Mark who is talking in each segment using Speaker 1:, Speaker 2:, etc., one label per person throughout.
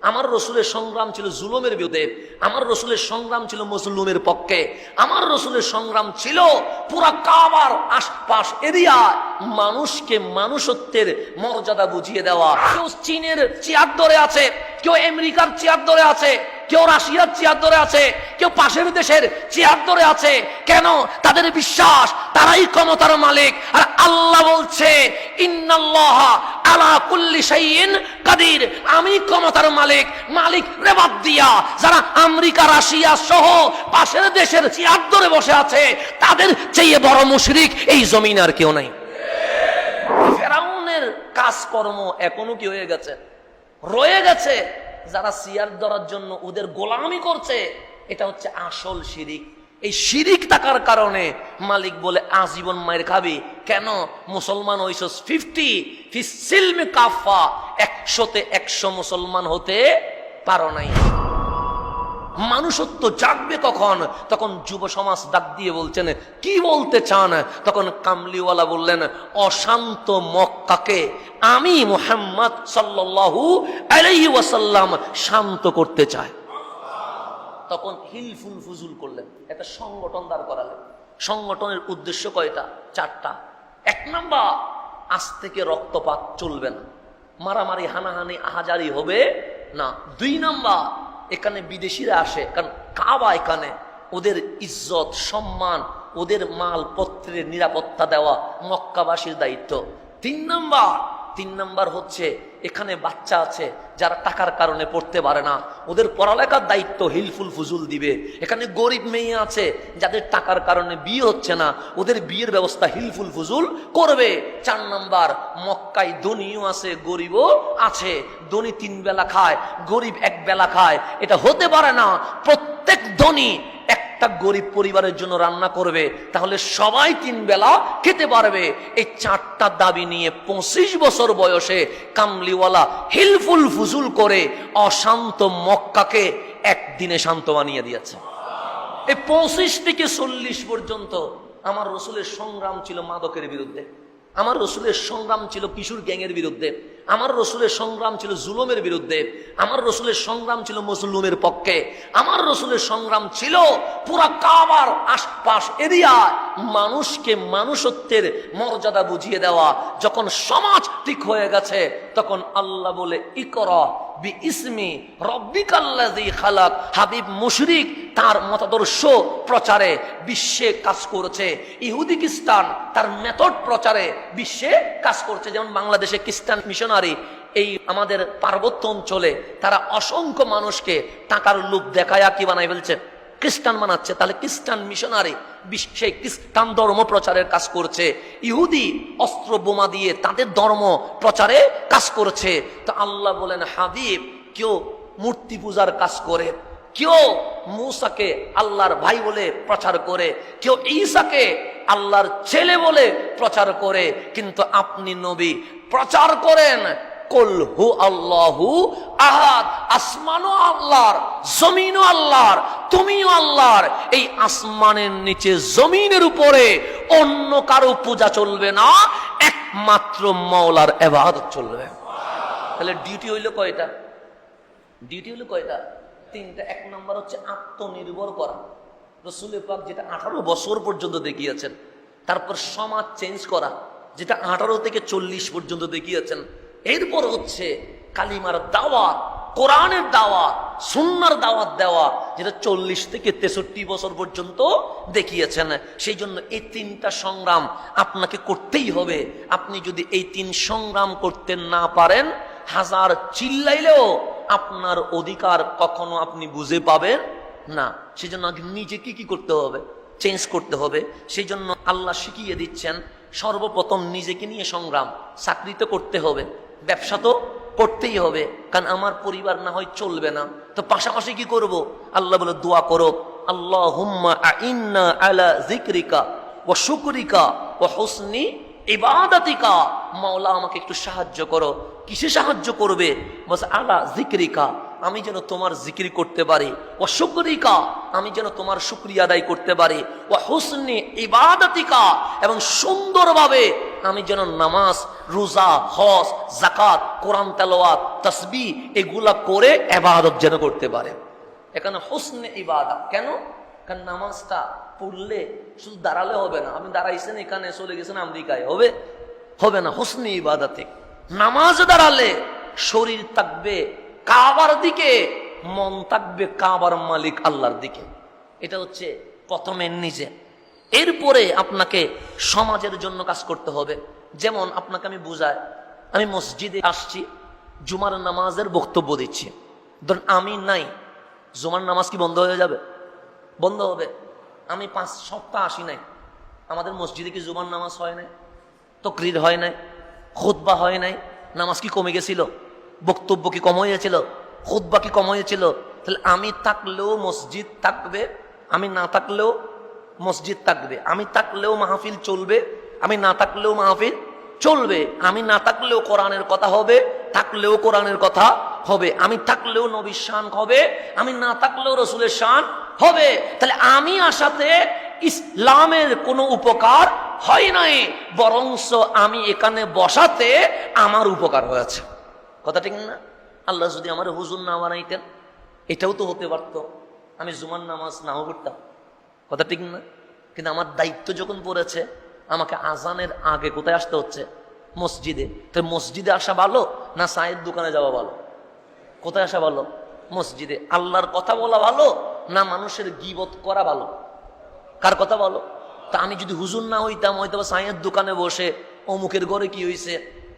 Speaker 1: আমার রসুলের সংগ্রাম ছিল জুলুমের বিরুদ্ধে, আমার রসুলের সংগ্রাম ছিল মুসলিমের পক্ষে, আমার রসুলের সংগ্রাম ছিল পুরা কাবার আশপাশ এরিয়া মানুষকে মানুষত্বের মর্যাদা বুঝিয়ে দেওয়া। কেউ চীনের চেয়ার ধরে আছে, কেউ আমেরিকার চেয়ার ধরে আছে, কেউ রাশিয়ার চেয়ার ধরে আছে, কেউ পাশের দেশের চেয়ার ধরে আছে। কেন? তাদের বিশ্বাস তারাই ক্ষমতার মালিক। আর আল্লাহ বলছে ইন্নাল্লাহ আলা কুল্লি শাইইন কাদির, আমি ক্ষমতার মালিক। মালিক রে বাদ দিয়া যারা আমেরিকা রাশিয়া সহ পাশের দেশের চেয়ার ধরে বসে আছে, তাদের চেয়ে বড় মুশরিক এই জমিন আর কেউ নাই। ফেরাউনের কাজকর্ম এখনো কি হয়ে গেছে? রয়ে গেছে। যারা সিয়ার ধরার জন্য ওদের গোলামি করছে, এটা হচ্ছে আসল শিরিক। এই শিরিক থাকার কারণে মালিক বলে আজীবন মায়ের খাবি। কেন? মুসলমান হইছস 50 ফি সিলমি কাফা, 100তে 100 মুসলমান হতে পারো নাই। মানুষত্ব জাগবে কখন? তখন যুব সমাজ ডাক দিয়ে বলছেন, কি বলতে চান? তখন কামলিওয়ালা বললেন, অশান্ত মক্কাকে আমি মুহাম্মদ সাল্লাল্লাহু আলাইহি ওয়াসাল্লাম শান্ত করতে চাই। তখন হিলফুল ফুজুল করলেন, একটা সংগঠন দাঁড় করালেন। সংগঠনের উদ্দেশ্য কয়টা? 4টা। 1 নাম্বার, আজ থেকে রক্তপাত চলবে না, মারামারি হানাহানি আহাজারি হবে না। 2 নাম্বার, এখানে বিদেশিরা আসে, কারণ কাবা এখানে, ওদের ইজ্জত সম্মান, ওদের মাল পত্রের নিরাপত্তা দেওয়া মক্কাবাসীর দায়িত্ব। 3 নাম্বার হচ্ছে এখানে বাচ্চা আছে যারা টাকার কারণে পড়তে পারে না, ওদের পড়ালেখার দায়িত্ব হিলফুল ফুজুল দিবে। এখানে গরিব মেয়ে আছে যাদের টাকার কারণে বিয়ে হচ্ছে না, ওদের বিয়ের ব্যবস্থা হিলফুল ফুজুল করবে। 4 নাম্বার, মক্কায় ধনীও আছে গরিবও আছে। ধনী 3 বেলা খায়, গরিব 1 বেলা খায়। এটা হতে পারে না। প্রত্যেক ধনী একটা গরিব পরিবারের জন্য রান্না করবে, তাহলে সবাই 3 বেলা খেতে পারবে। এই 4টা দাবি নিয়ে 25 বছর বয়সে কামলিওয়ালা হিলফুল ফুজুল করে অশান্ত মক্কাকে একদিনে শান্ত বানিয়ে দিয়েছে। এই 25 থেকে 40 পর্যন্ত আমার রসুলের সংগ্রাম ছিল মাদকের বিরুদ্ধে, আমার রসুলের সংগ্রাম ছিল কিশোর গ্যাংয়ের বিরুদ্ধে, আমার রসুলের সংগ্রাম ছিল জুলুমের বিরুদ্ধে, আমার রসুলের সংগ্রাম ছিল মুসলিমের পক্ষে, আমার রসুলের সংগ্রাম ছিল পুরা কাবার আশপাশ এরিয়া মানুষকে মানুষত্বের মর্যাদা বুঝিয়ে দেওয়া। যখন সমাজ ঠিক হয়ে গেছে, তখন আল্লাহ বলে ইকরা বি ইসমি রব্বিকাল্লাযী খালাক। হাবিব মুশরিক তার মতাদর্শ প্রচারে বিশ্বে কাজ করেছে, ইহুদি খ্রিস্টান তার মেথড প্রচারে বিশ্বে কাজ করছে। যেমন বাংলাদেশে খ্রিস্টান মিশনারি এই আমাদের পার্বত্য অঞ্চলে তারা অসংখ্য মানুষকে টাকার লোভ দেখায়া কি বানাই ফেলছে, খ্রিস্টান বানাচ্ছে। তাহলে খ্রিস্টান মিশনারি বিশ্বে খ্রিস্টান ধর্ম প্রচারের কাজ করছে, ইহুদি অস্ত্র বোমা দিয়ে তাদের ধর্ম প্রচারে কাজ করছে। তো আল্লাহ বলেন, হাবিব কেউ মূর্তি পূজার কাজ করে, কেউ মূসাকে আল্লাহর ভাই বলে প্রচার করে, কেউ ঈসাকে আল্লাহর ছেলে বলে প্রচার করে, কিন্তু আপনি নবী প্রচার করেন কুল হু আল্লাহু আহাদ। আসমানও আল্লাহর, জমিনও আল্লাহর, তুমিও আল্লাহর। এই আসমানের নিচে জমিনের উপরে অন্য কারো পূজা চলবে না, একমাত্র মাওলার ইবাদত চলবে। তাহলে ডিউটি হইল কয়টা? ডিউটি হইল কয়টা? 3টা। 1 নাম্বার হচ্ছে আত্মনির্ভর করা, রাসূল পাক যেটা 18 বছর পর্যন্ত দেখিয়েছেন। তারপর সমাজ চেঞ্জ করা, যেটা 18 থেকে 40 পর্যন্ত দেখিয়েছেন। এরপর হচ্ছে কালিমার দাওয়াত, কোরআনের দাওয়াত, সুন্নাহর দাওয়াত দেওয়া, যেটা 40 থেকে 63 বছর পর্যন্ত দেখিয়েছেন। সেই জন্য এই 3টা সংগ্রাম আপনাকে করতেই হবে। আপনি যদি এই 3 সংগ্রাম করতে না পারেন, হাজার চিল্লাইলেও আপনার অধিকার কখনো আপনি বুঝে পাবেন না। সেই জন্য নিজেকে কি করতে হবে? চেঞ্জ করতে হবে। সেই জন্য আল্লাহ শিখিয়ে দিচ্ছেন, সর্বপ্রথম নিজেকে নিয়ে সংগ্রাম। চাকরি তো করতে হবে, ব্যবসা তো করতেই হবে, কারণ আমার পরিবার না হয় চলবে না। তো পাশাপাশি কি করব? আল্লাহ বলে দোয়া করো, আল্লাহুম্মা আইন্না আলা যিকরিকা ওয়া শুকরিকা ওয়া হুসনি ইবাদাতিকা। মাওলা আমাকে একটু সাহায্য করো। কিসে সাহায্য করবে? বস আলা যিকরিকা, আমি যেন তোমার জিকির করতে পারি, ওয়া শুকরিকা, আমি যেন তোমার শুকরিয়া আদায় করতে পারি, ওয়া হুসনি ইবাদাতিকা, এবং সুন্দরভাবে আমি যেন নামাজ, রোজা, হজ, যাকাত, কোরআন তেলাওয়াত, তাসবিহ এগুলা করে ইবাদত যেন করতে পারে। এখানে হুসনে ইবাদত কেন? কারণ নামাজটা পড়লে শুধু দাঁড়ালে হবে না, আপনি দাঁড়াইছেন এখানে চলে গেছেন আমেরিকায়, হবে না। হুসনে ইবাদতে নামাজ দাঁড়ালে শরীর থাকবে কাবার দিকে, মন থাকবে কাবার মালিক আল্লাহর দিকে। এটা হচ্ছে প্রথমে নিজে, এরপরে আপনাকে সমাজের জন্য কাজ করতে হবে। যেমন আপনাকে আমি বুঝাই, আমি মসজিদে আসছি, জুমার নামাজের বক্তব্য দিচ্ছি, ধরুন আমি নাই, জুমার নামাজ কি বন্ধ হয়ে যাবে? বন্ধ হবে। আমি 5 সপ্তাহ আসি নাই, আমাদের মসজিদে কি জুমার নামাজ হয় নাই? তাকরীর হয় নাই, খুতবা হয় নাই, নামাজ কি কমে গেছিল? বক্তব্য কি কম হয়েছিল? খুতবা কি কম হয়েছিল? তাহলে আমি থাকলেও মসজিদ থাকবে, আমি না থাকলেও মসজিদ থাকবে, আমি থাকলেও মাহফিল চলবে, আমি না থাকলেও মাহফিল চলবে, আমি না থাকলেও কোরআনের কথা হবে, থাকলেও কোরআনের কথা হবে, আমি থাকলেও নবীর শান হবে, আমি না থাকলেও রসুলের শান হবে। তাহলে আমি আসাতে ইসলামের কোনো উপকার হয় নাই, বরংস আমি এখানে বসাতে আমার উপকার হয়েছে। কথা ঠিক না? আল্লাহ যদি আমার হুজুর না বানাইতেন, এটাও তো হতে পারতো, আমি জুমার নামাজ নাও পড়তাম। কথা ঠিক না? কিন্তু আমার দায়িত্ব যখন পড়েছে, আমাকে আজানের আগে কোথায় আসতে হচ্ছে? মসজিদে। তো মসজিদে আসা ভালো না চায়ের দোকানে যাওয়া ভালো? কোথায় আসা ভালো? মসজিদে। আল্লাহর কথা বলা ভালো না মানুষের গীবত করা ভালো? কার কথা বলো? তা আমি যদি হুজুর না হইতাম, হয়তো চায়ের দোকানে বসে অমুকের ঘরে কি হয়েছে,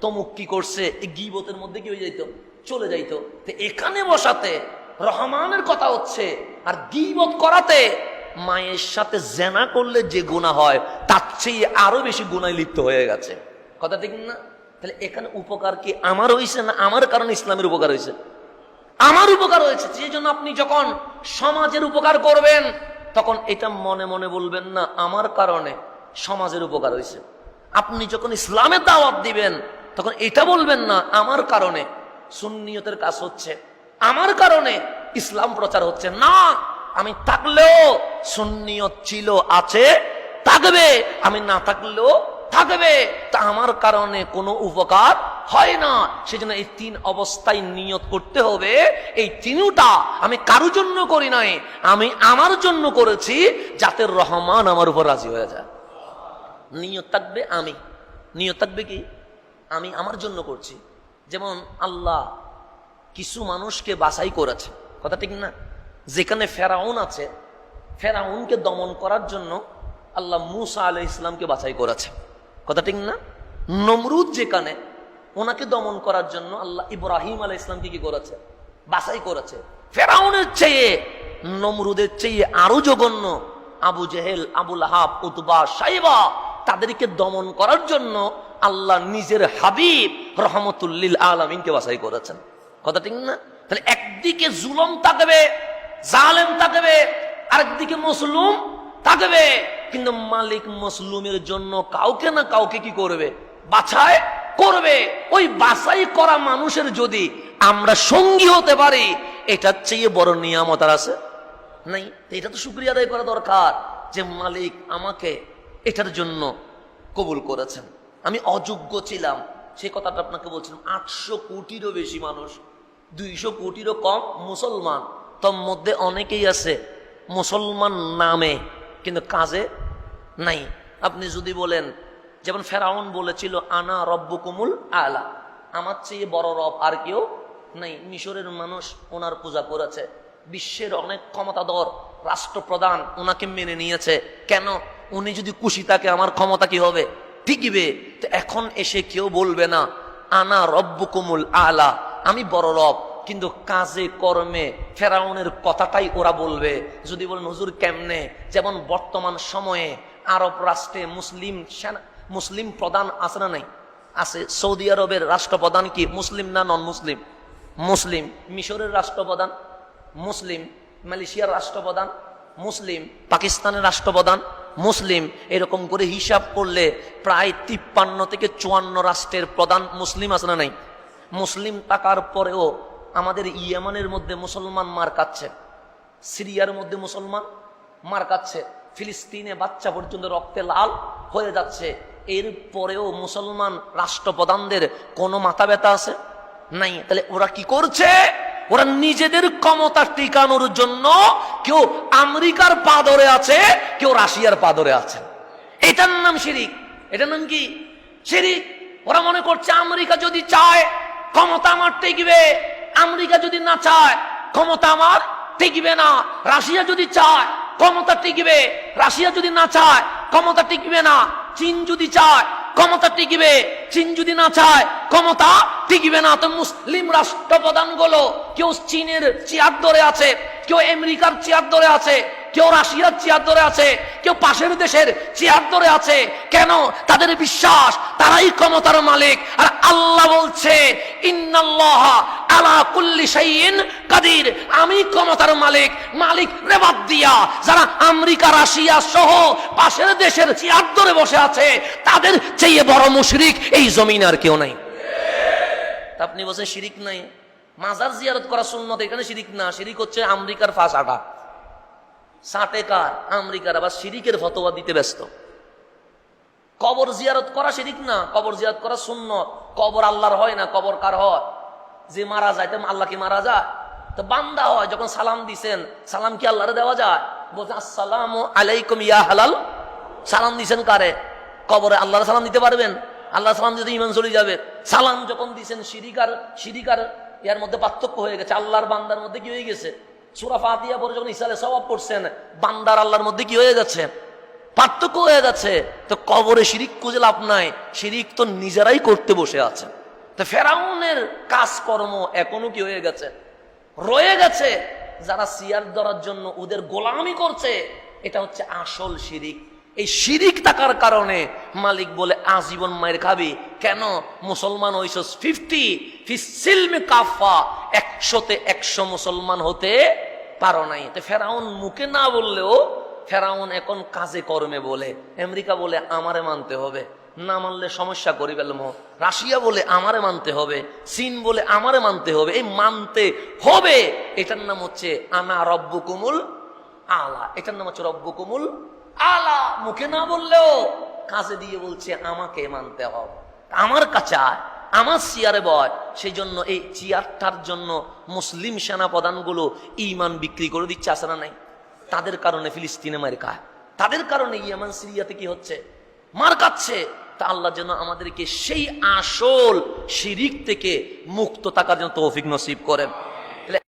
Speaker 1: তমুক কি করছে, এই গীবতের মধ্যে কি হয়ে যাইত, চলে যাইতো। তো এখানে বসাতে রহমানের কথা হচ্ছে, আর গীবত করাতে মায়ের সাথে জেনা করলে যে গুনাহ হয় তার চেয়ে আরো বেশি গুনায় লিপ্ত হয়ে গেছে। কথা ঠিক না? তাহলে এখানে উপকার কি আমার হয়েছে না আমার কারণে ইসলামের উপকার হয়েছে? আমার উপকার হয়েছে। সেই জন্য আপনি যখন সমাজের উপকার করবেন, তখন এটা মনে মনে বলবেন না আমার কারণে সমাজের উপকার হয়েছে। আপনি যখন ইসলামের দাওয়াত দিবেন, তখন এটা বলবেন না আমার কারণে সুন্নিয়তের কাজ হচ্ছে, আমার কারণে ইসলাম প্রচার হচ্ছে। না, আমি থাকলেও সুন্নিয়ত ছিল, আছে, থাকবে, আমি না থাকলেও থাকবে, তা আমার কারণে কোনো উপকার হয় না। সেজন্য এই 3 অবস্থায় নিয়ত করতে হবে। এই 3টা আমি কারোর জন্য করি নাই, আমি আমার জন্য করেছি, যাতে রহমান আমার উপর রাজি হয়ে যায়। নিয়ত থাকবে আমি, নিয়ত থাকবে কি আমি আমার জন্য করছি। যেমন আল্লাহ কিছু মানুষকে বাছাই করেছে। কথা ঠিক না? যেখানে ফেরাউন আছে, ফেরাউনকে দমন করার জন্য আল্লাহ মুসা আলাইহিস ইসলামকে বাছাই করেছে। কথা ঠিক না? নমরুদ যেখানে, ওনাকে দমন করার জন্য আল্লাহ ইব্রাহিম আলাইহিস ইসলামকে কি করেছে? বাছাই করেছে। ফেরাউনের চেয়ে, নমরুদের চেয়ে আরো জঘন্য আবু জেহেল, আবু লাহাব, উতবা, সাইবা, তাদেরকে দমন করার জন্য আল্লাহ নিজের হাবিব রহমতুল্লিল আলামিনকে বাছাই করেছেন। কথা ঠিক না? তাহলে একদিকে জুলুম থাকবে, জালেম থাকবে, আরেকদিকে মজলুম থাকবে, কিন্তু মালিক মজলুমের জন্য কাউকে না কাউকে কি করবে? বাছাই করবে। ওই বাছাই করা মানুষের যদি আমরা সঙ্গী হতে পারি, এটার চেয়ে বড় নিয়ামত আর আছে নাই। এটা তো শুকরিয়া আদায় করা দরকার যে মালিক আমাকে এটার জন্য কবুল করেছেন। আমি অযোগ্য ছিলাম, সেই কথাটা আপনাকে বলছিলাম। 800 কোটিরও বেশি মানুষ, 200 কোটিরও কম মুসলমান, তোর মধ্যে অনেকেই আছে মুসলমান নামে কিন্তু কাজে নাই। আপনি যদি বলেন, যেমন ফেরাউন বলেছিল আনা রব্বুকুমুল আলা, আমার চেয়ে বড় রব আর কেউ নাই। মিশরের মানুষ ওনার পূজা করেছে, বিশ্বের অনেক ক্ষমতাধর রাষ্ট্রপ্রধান ওনাকে মেনে নিয়েছে। কেন? উনি যদি খুশি থাকে আমার ক্ষমতা কি হবে? টিকবে। তো এখন এসে কেউ বলবে না আনা রব্বুকুমুল আলা, আমি বড় রব, কিন্তু কাজে কর্মে ফেরাউনের কথাটাই ওরা বলবে। যদি বলেন হুজুর কেমনে? যেমন বর্তমান সময়ে আরব রাষ্ট্রে মুসলিম প্রধান আছে না নাই? আছে। সৌদি আরবের রাষ্ট্রপ্রধান কি মুসলিম না নন মুসলিম? মুসলিম। মিশরের রাষ্ট্রপ্রধান মুসলিম, মালয়েশিয়ার রাষ্ট্রপ্রধান মুসলিম, পাকিস্তানের রাষ্ট্রপ্রধান মুসলিম। এরকম করে হিসাব করলে প্রায় 53 থেকে 54 রাষ্ট্রের প্রধান মুসলিম আছে না নাই? মুসলিম থাকার পরেও আমাদের ইয়েমেনের মধ্যে মুসলমান মার খাচ্ছে, সিরিয়ার মধ্যে মুসলমান মার খাচ্ছে, ফিলিস্তিনে বাচ্চা পর্যন্ত রক্তে লাল হয়ে যাচ্ছে, এরপরেও মুসলমান রাষ্ট্রপ্রধানদের কোনো মাথা ব্যথা আছে নাই। তাহলে ওরা কি করছে? ওরা নিজেদের ক্ষমতা টিকানোর জন্য কেউ আমেরিকার পা ধরে আছে, কেউ রাশিয়ার পা ধরে আছে। এটার নাম শিরিক। এটার নাম কি? শিরিক। ওরা মনে করছে আমেরিকা যদি চায় ক্ষমতা আমার টিকবে, আমেরিকা যদি না চায় ক্ষমতা আমার টিকবে না। রাশিয়া যদি চায় ক্ষমতা টিকবে, রাশিয়া যদি না চায় ক্ষমতা টিকবে না। চীন যদি চায় ক্ষমতা টিকবে, চীন যদি না চায় ক্ষমতা টিকবে না। তো মুসলিম রাষ্ট্রপ্রধান গুলো কেউ চীনের চেয়ার ধরে আছে, কেউ আমেরিকার চেয়ার ধরে আছে, কেউ রাশিয়ার চেয়ার ধরে আছে, কেউ পাশের দেশের চেয়ার ধরে আছে। কেন? তাদের বিশ্বাস তারাই ক্ষমতার মালিক। আর আল্লাহ বলছে ইন্নাল্লাহা আলা কুল্লি শাইইন কাদির, আমি ক্ষমতার মালিক। মালিক রে বাদ দিয়া যারা আমেরিকা রাশিয়া সহ পাশের দেশের চেয়ার ধরে বসে আছে, তাদের চেয়ে বড় মুশরিক এই জমিন আর কেউ নাই। আপনি বলছেন শিরিক নাই, মাজার জিয়ারত করা সুন্নত, এখানে শিরিক না। শিরিক হচ্ছে আমেরিকার ফাঁস আটা সাটেকার, আমেরিকার আবার শিরিকের ফতোয়া দিতে ব্যস্ত। কবর জিয়ারত করা শিরিক না, কবর জিয়ারত করা সুন্নত। কবর আল্লাহর হয় না, কবর কার হয়? যে মারা যায় তো আল্লাহ কি মারা যায়? তো বান্দা হয়। যখন সালাম দিছেন, সালাম কি আল্লাহরে দেওয়া যায়? বলছেন আসসালামু আলাইকুম ইয়া হালাল, সালাম দিছেন কারে? কবরে। আল্লাহর সালাম দিতে পারবেন? আল্লাহ সালাম দিতে ইমান চলে যাবে। সালাম যখন দিছেন, শিরিক আর এর মধ্যে পার্থক্য হয়ে গেছে। আল্লাহর বান্দার মধ্যে কি হয়ে গেছে? সূরা ফাতিহা পড়ে যখন ইসালে সওয়াব পড়ছেন, বান্দার আল্লাহর মধ্যে কি হয়ে গেছে? পার্থক্য হয়ে গেছে। তো কবরে শিরিক খুঁজে লাভ নাই, শিরিক তো নিজেরাই করতে বসে আছে। তো ফেরাউনের কাজকর্ম এখনো কি হয়ে গেছে? রয়ে গেছে। যারা সিয়ার ধরার জন্য ওদের গোলামি করছে, এটা হচ্ছে আসল শিরিক। এই শিরিক থাকার কারণে মালিক বলে আজীবন মায়ের খাবি। কেন? মুসলমান হইছস 50 ফিসিলমে কাফা, 100তে 100 মুসলমান হতে পারো নাই। তো ফেরাউন মুখে না বললেও ফেরাউন এখন কাজে কর্মে বলে। আমেরিকা বলে আমারে মানতে হবে, না মানলে সমস্যা করি ফেলবো। রাশিয়া বলে আমারে মানতে হবে, চীন বলে আমারে মানতে হবে। এই মানতে হবে, এটার নাম হচ্ছে আনা রব্বুকুমুল আলা। এটার নাম হচ্ছে রব্বুকুমুল আলা। মুখে না বললেও কাজে দিয়ে বলছে আমাকে মানতে হবে, আমার কাছে আমার চেয়ারে বয়। সেই জন্য এই চেয়ারটার জন্য মুসলিম সেনা প্রধানগুলো ঈমান বিক্রি করে দিচ্ছে, আছে না নাই? তাদের কারণে ফিলিস্তিনে মার খায়, তাদের কারণে ইয়েমেন সিরিয়াতে কি হচ্ছে? মার খাচ্ছে। তা আল্লাহ যেন আমাদেরকে সেই আসল শিরিক থেকে মুক্ত থাকার জন্য তৌফিক নসিব করেন।